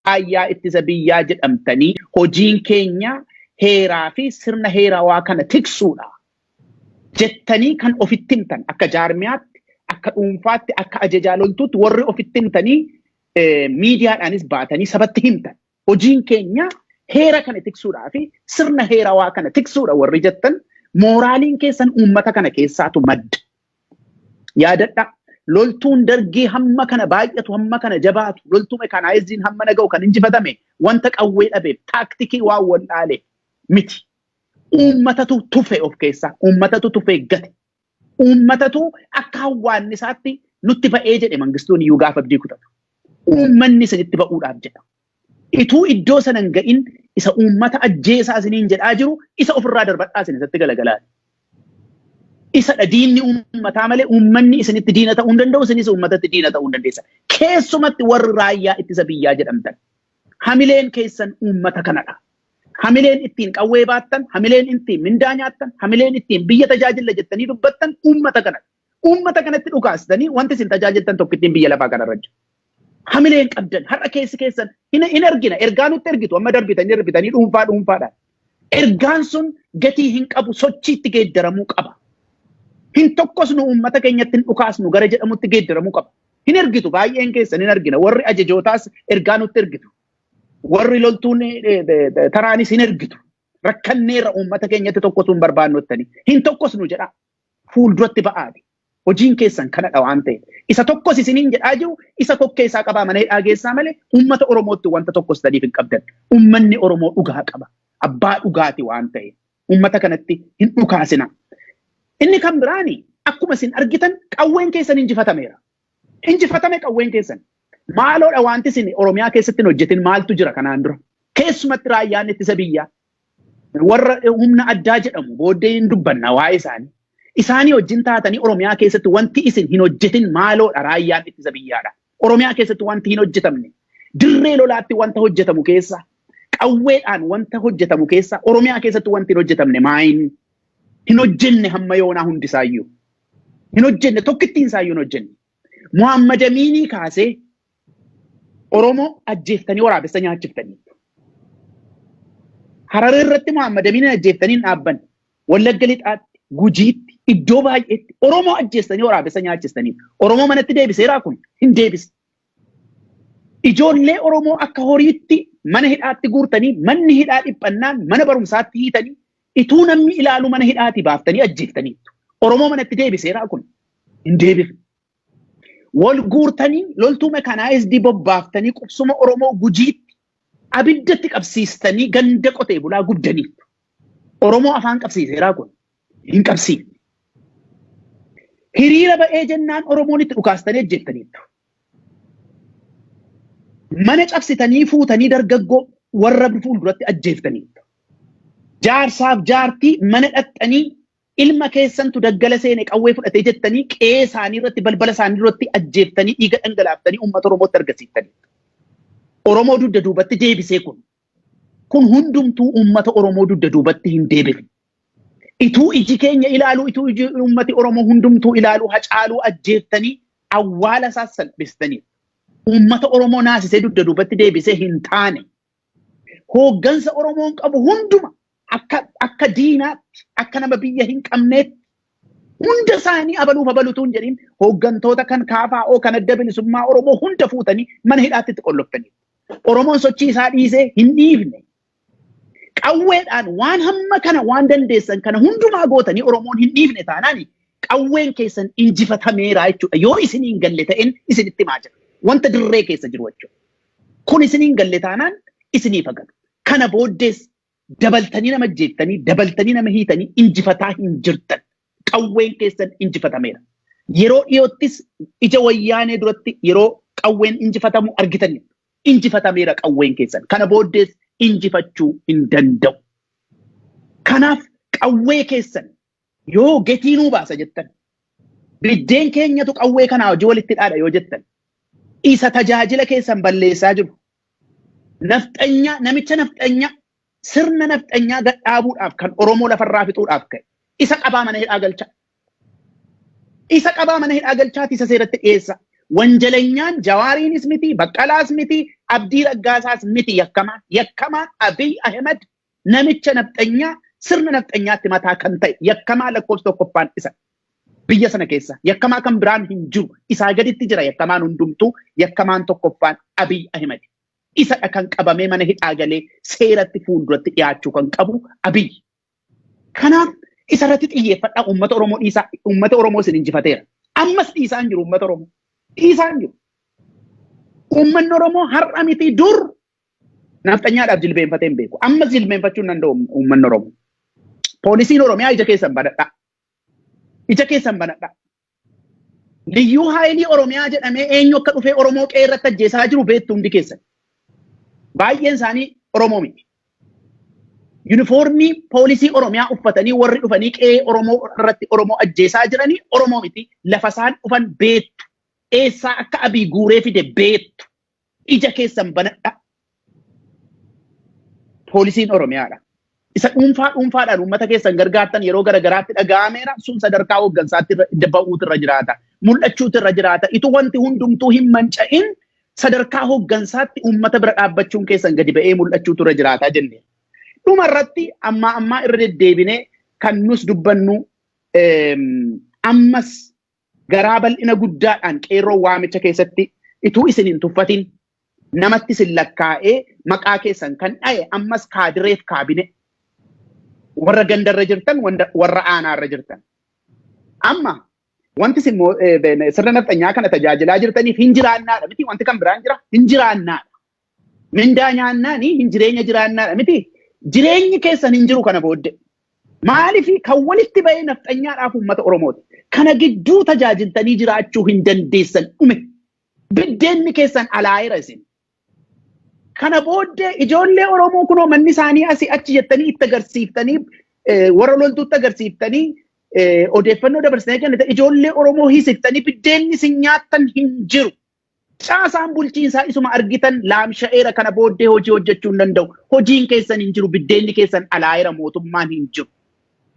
raayyaa ittisa biyyaa jedhamtanii hojiin keenya heeraa fi sirna heerawaa kana tiksuudha jettanii kan ofitti himtan akka jaarmiyaatti akka dhuunfaatti akka ajajaa loltuutti warri ofitti himtanii miidiyaadhaanis baatanii sabatti himtan hojiin keenya heera kana tiksuudhaa fi sirna heerawaa kana tiksuudha warri jettan mooraaliin keessan uummata kana keessaatu madda. Yaadadha loltuun dargii hamma kana baay'atu hamma kana jabaatu loltuu mekaanaayiziin hamma naga'u kan injifatame wanta qawwee dhabeef taaktikii waan waldhaale miti. Uummatatu tufe of keessaa uummatatu tufe gate uummatatu akka hawwaannisaatti nutti ba'ee jedhe Mangistuun iyyuu gaafa abdii kutatu. Uummanni isinitti ba'uudhaaf jedha. Ituu iddoo sanan ga'in isa uummata ajjeesaa isiniin jedhaa jiru isa ofirraa darbadhaa isin isatti galagalaa. Isa diinni uummataa malee uummanni isinitti diina ta'uu hin danda'u isinis uummatatti diina ta'uu hin dandeessa. Keessumatti warri raayyaa ittisa biyyaa jedhamtan. Hamileen keessan uummata kanadha. Hamileen ittiin qawwee baattan, hamileen ittiin mindaa nyaattan, hamileen ittiin biyya tajaajilla jettanii dubbattan uummata kanadha. Uummata kanatti dhukaastanii wanti isin tajaajiltan tokko ittiin biyya lafaa kanarra jiru. Hamileen qabdan har'a keessan hin argina ergaa nutti ergitu amma darbitanii dhuunfaadhaan. Ergaan sun gatii hin qabu sochiitti geeddaramuu qaba. Hin tokkosnu uummata keenyatti hin dhukaasnu gara jedhamutti geeddaramuu qaba. Hin ergitu baay'een keessan hin argina warri ajajootaas ergaa nutti ergitu. Warri loltuun taraanis hin ergitu. Rakkanneerra uummata keenyatti tokkosuun barbaannottanii. Hin tokkosnu jedha fuulduratti ba'aati. Hojiin keessan kanadha waan ta'eef. Isa tokkos isiniin jedhaa jiru isa kokkeessaa qabaa mana hidhaa geessaa malee uummata Oromootti wanta tokkostaniif hin qabdan. Uummanni Oromoo dhugaa qaba. Abbaa dhugaati waan ta'eef. Uummata kanatti hin dhukaasina. Inni kan biraani akkuma isin argitan qawween keessan injifatameera. Injifatame qawween keessan. Maaloodha wanti isin Oromiyaa keessatti hin hojjetin maaltu jira kanaan dura. Keessumatti raayyaan ittisa biyyaa. Warra humna addaa jedhamu booddee hin dubbanna waa'ee isaanii. Isaanii wajjin taatanii Oromiyaa keessatti wanti isin hin hojjetin maaloodha raayyaan ittisa biyyaadha. Oromiyaa keessatti wanti hin hojjetamne. Dirree lolaatti wanta hojjetamu keessa. Qawweedhaan wanta hojjetamu keessa Oromiyaa keessatti wanti hin hojjetamne maayin. Hin hojjenne hamma yoonaa hundisaayyuu. Hin hojjenne tokkittiin isaayyuu hin hojjenne. Muhammad Aminii kaasee Oromoo ajjeeftanii waraabessa nyaachiftanii. Hararee irratti Muhammad Aminii ajjeeftanii hin dhaabban. Wallagga lixaatti, Gujiitti, iddoo baay'eetti Oromoo ajjeestanii waraabessa nyaachistanii. Oromoo manatti deebiseeraa kun hin deebise. Ijoollee Oromoo akka horiitti mana hidhaatti guurtanii manni hidhaa dhiphannaan mana barumsaatti hiitanii ituu namni ilaalu mana hidhaati baaftanii ajjeeftaniitu. Oromoo manatti deebiseeraa kun hin deebifne. Wal guurtanii loltuu mekaanaayizii bobbaaftanii qubsuma Oromoo Gujiitti abiddatti qabsiistanii ganda qotee bulaa gubdaniitu. Oromoo afaan qabsiiseeraa kun hin qabsiifne. Hiriira ba'ee jennaan Oromoon itti dhukaastanii ajjeeftaniitu. Mana cabsitanii fuutanii dargaggoo warra fuulduratti ajjeeftaniitu. Jaarsaaf jaartii mana dhaxxanii ilma keessantu daggala seene qawwee fudhatee jettanii qe'ee isaanii irratti balbala isaanii irratti ajjeeftanii dhiiga dhangalaaftanii uummata Oromootti argisiiftanii. Oromoo dugda duubatti deebisee kun hundumtuu uummata Oromoo dugda duubatti hin deebifne. Ituu iji keenya ilaaluu ituu iji uummati Oromoo hundumtuu ilaaluu hacaaluu ajjeeftanii awwaala isaas salphistanii. Uummata Oromoo naasisee dugda duubatti deebisee hin taane. Hooggansa Oromoon qabu hunduma akka diinaatti akka nama biyya hin qabneetti hunda isaanii abaluutu hin jedhin hooggantoota kan KFO kan adda bilisummaa Oromoo hunda fuutanii mana hidhaatti itti qolloftanii. Oromoon sochii isaa dhiisee hin dhiifne. Qawweedhaan waan hamma kana waan dandeessan kana hundumaa gootanii Oromoon hin dhiifne taanaan qawween keessan injifatameera jechuudha. Yoo isin hin galle ta'in isinitti maa jira. Wanta dirree keessa jiru jechuudha. Kun isin hin galle taanaan isiniif hagalu. Kana booddees dabaltanii nama ajjeeftanii dabaltanii nama hiitanii injifataa hin jirtan. Qawween keessan injifatameera. Yeroo dhiyoottis ija wayyaanee duratti yeroo qawween injifatamu argitanii injifatameera qawween keessan. Kana booddees injifachuu hin danda'u. Kanaaf qawwee keessan yoo gatii nuu baasa jettan biddeen keenyatu qawwee kanaa hojii walitti dhaadha yoo jettan isa tajaajila keessan balleessaa jiru. Nafxanyaa namicha nafxanyaa sirna nafxanyaa gadhaabuudhaaf kan Oromoo lafarraa fixuudhaaf ka'e isa qabaa mana hidhaa galchaa. Isa qabaa mana hidhaa galchaati isa seeratti dhiyeessa. Wanjalanyaan Jawaariinis miti, Baqqalaas miti, Abdii Raggaasaas miti yakkamaan. Yakkamaan Abiy Ahmed namicha nafxanyaa sirna nafxanyaatti mataa kan ta'e yakkamaa lakkoofsa tokkoffaan isa. Biyya sana keessa yakkamaa kan biraan hin jiru. Isaa gaditti jira yakkamaan hundumtuu yakkamaan tokkoffaan Abiy Ahmed. Isa kan qabamee mana hidhaa galee seeratti fuulduratti dhiyaachuu kan qabu Abiy. Kanaaf isarratti xiyyeeffadhaa uummata Oromoo dhiisaa uummata Oromoo isin injifateera. Ammas dhiisaan jiru uummata Oromoo. Dhiisaan jiru. Uummanni Oromoo har'a miti dur nafxanyaadhaaf jilbeenfatee hin beeku. Ammas jilbeenfachuu hin danda'u uummanni Oromoo. Poolisiin Oromiyaa ija keessan banadhaa. Ija keessan banadhaa. Liyyuu haayilii Oromiyaa jedhamee eenyu akka dhufee Oromoo qe'ee irratti ajjeesaa jiru beektu hundi keessan. Baay'een isaanii Oromoo miti. Yuunifoormii poolisii Oromiyaa uffatanii warri dhufanii qe'ee Oromoo irratti Oromoo ajjeesaa jiranii Oromoo miti. Lafa isaan dhufan beektu. Eessaa akka Abiy guuree fide beektu. Ija keessan banadhaa. Poolisiin Oromiyaadha. Isa dhuunfaadhaan uummata keessan gargaartan yeroo garagaraatti dhaga'ameera sun sadarkaa hooggansaatti ba'uutu irra jiraata. Mul'achuutu irra jiraata. Itu wanti hundumtuu hin manca'in sadarkaa hooggansaatti uummata bira dhaabbachuun keessan gadi ba'ee mul'achuutu irra jiraata jenne. Dhuma irratti ammaa irra deddeebinee kan nus dubbannu ammas garaa bal'ina guddaadhaan qeerroo waamicha keessatti ituu isin hin tuffatin namatti isin lakkaa'ee maqaa keessan kan dhaye ammas kaadireef kaabine warra gandarra jirtan warra aanaarra jirtan. Amma wanti isin sirna nafxanyaa kana tajaajilaa jirtaniif hin jiraannaadha miti wanti kan biraan jira hin jiraannaadha. Mindaa nyaannaanii hin jireenya jiraannaadha miti jireenyi keessan hin jiru kana booddee. Maalifi kan walitti ba'ee nafxanyaadhaaf uummata Oromooti. Kana gidduu tajaajiltanii jiraachuu hin dandeessan dhume. Biddeenni keessan alaayira isin. Kana booddee ijoollee Oromoo kunoo manni isaanii asii achi jettanii itti agarsiiftanii warra loltuutti agarsiiftanii odeeffannoo dabarsitanii kennite ijoollee Oromoo hiisiftanii biddeenni isin nyaattan hin jiru. Caasaan bulchiinsaa isuma argitan laamsha'eera kana booddee hojii hojjechuu hin danda'u. Hojiin keessan hin jiru biddeenni keessan alaayira mootummaan hin jiru.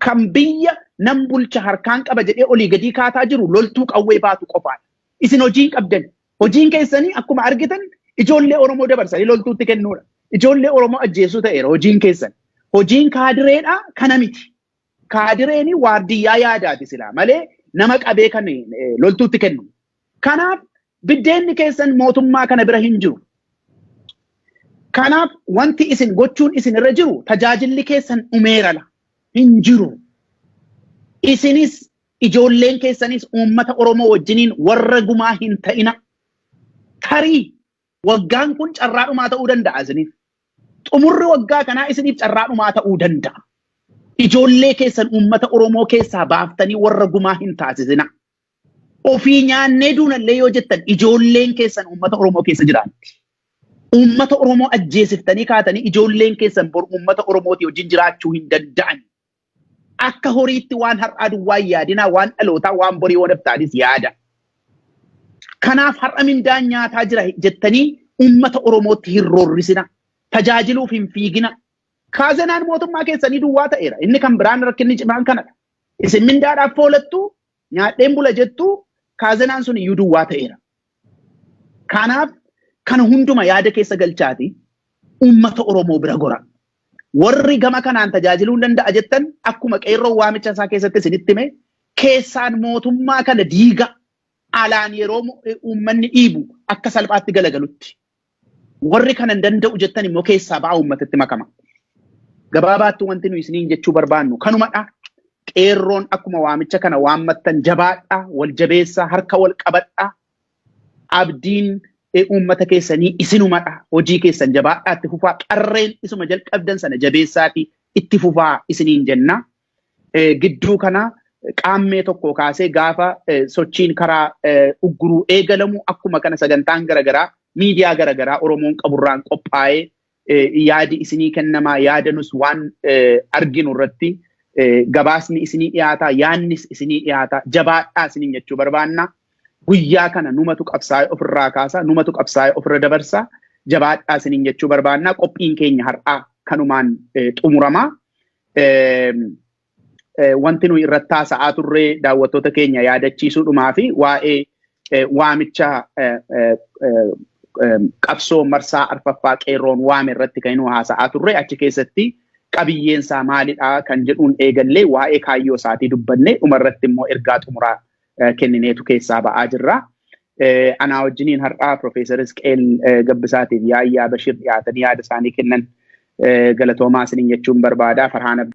Kan biyya nam bulcha harkaan qaba jedhee olii gadii kaataa jiru loltuu qawwee baatu qofaadha. Isin hojiin qabdan. Hojiin keessanii akkuma argitan ijoollee Oromoo dabarsanii loltuutti kennuudha. Ijoollee Oromoo ajjeesuu ta'eera hojiin keessan. Hojiin kaadireedhaa kana miti. Kaadireeni waardiyyaa yaadaati silaa malee nama qabee kan loltuutti kennu. Kanaaf biddeenni keessan mootummaa kana bira hin jiru. Kanaaf wanti isin gochuun isin irra jiru tajaajilli keessan dhumeerala. Hin jiru. Isinis ijoolleen keessanis uummata Oromoo wajjiniin warra gumaa hin ta'ina. Tarii waggaan kun carraadhumaa ta'uu danda'a isiniif. Xumurri waggaa kanaa isiniif carraadhumaa ta'uu danda'a. Ijoollee keessan uummata Oromoo keessaa baaftanii warra gumaa hin taasisina. Ofii nyaannee duunallee yoo jettan ijoolleen keessan uummata Oromoo keessa jiraatti. Uummata Oromoo ajjeesiftanii kaatanii ijoolleen keessan bor uummata Oromootii wajjin jiraachuu hin danda'an. Akka horiitti waan har'aa duwwaa yaadinaa waan dhalootaa waan borii waan haftaanis yaada. Kanaaf har'a mindaan nyaataa jira jettanii uummata Oromootti hin roorrisina. Tajaajiluuf hin fiigina. Kaazenaan mootummaa keessanii duwwaa ta'eera. Inni kan biraan rakkinni cimaan kanadha. Isin mindaadhaaf foolattu nyaadheen bula jettu kaazenaan sun iyyuu duwwaa ta'eera. Kanaaf kana hunduma yaada keessa galchaati uummata Oromoo bira gora. Warri gama kanaan tajaajiluu hin danda'a jettan akkuma qeerroo waamicha isaa keessatti isinitti hime keessaan mootummaa kana diiga alaan yeroo uummanni dhiibu akka salphaatti galagalutti. Warri kana hin danda'u jettan immoo keessaa ba'a uummatatti makama. Gabaabaatti wanti nuyi isiniin jechuu barbaannu kanumadha. Qeerroon akkuma waamicha kana waammattan jabaadha, wal jabeessa, harka wal qabadha. Abdiin uummata keessanii isinumadha. Hojii keessan jabaadhaa itti fufaa. Qarreen isuma jalqabdan sana jabeessaati itti fufaa isiniin jenna. Gidduu kana qaammee tokko kaasee gaafa sochiin karaa ugguruu eegalamu akkuma kana sagantaan garagaraa miidiyaa garagaraa Oromoon qaburraan qophaa'ee yaadi isinii kennamaa yaadanus waan arginu irratti gabaasni isinii dhiyaataa yaannis isinii dhiyaataa jabaadhaa isiniin jechuu barbaanna. Guyyaa kana numatu qabsaa'ee ofirraa kaasa numatu qabsaa'ee ofirra dabarsa jabaadhaa isiniin jechuu barbaanna. Qophiin keenya har'aa kanumaan xumurama. Wanti nuyi irratti haasa'aa turre daawwattoota keenya yaadachiisuudhumaa fi waa'ee waamicha qabsoo marsaa arfaffaa qeerroon waame irratti kan nu haasa'aa turre achi keessatti qabiyyeen isaa maalidha kan jedhuun eegallee waa'ee kaayyoo isaatii dubbanne dhumarratti immoo ergaa xumuraa kennineetu keessaa ba'aa jirra. Anaa wajjiniin har'aa Profeesar Isqeel Gabbisaatiif Yaayyaa Bashir dhiyaatanii yaada isaanii kennan galatoomaa isiniin jechuun barbaada. Farhaan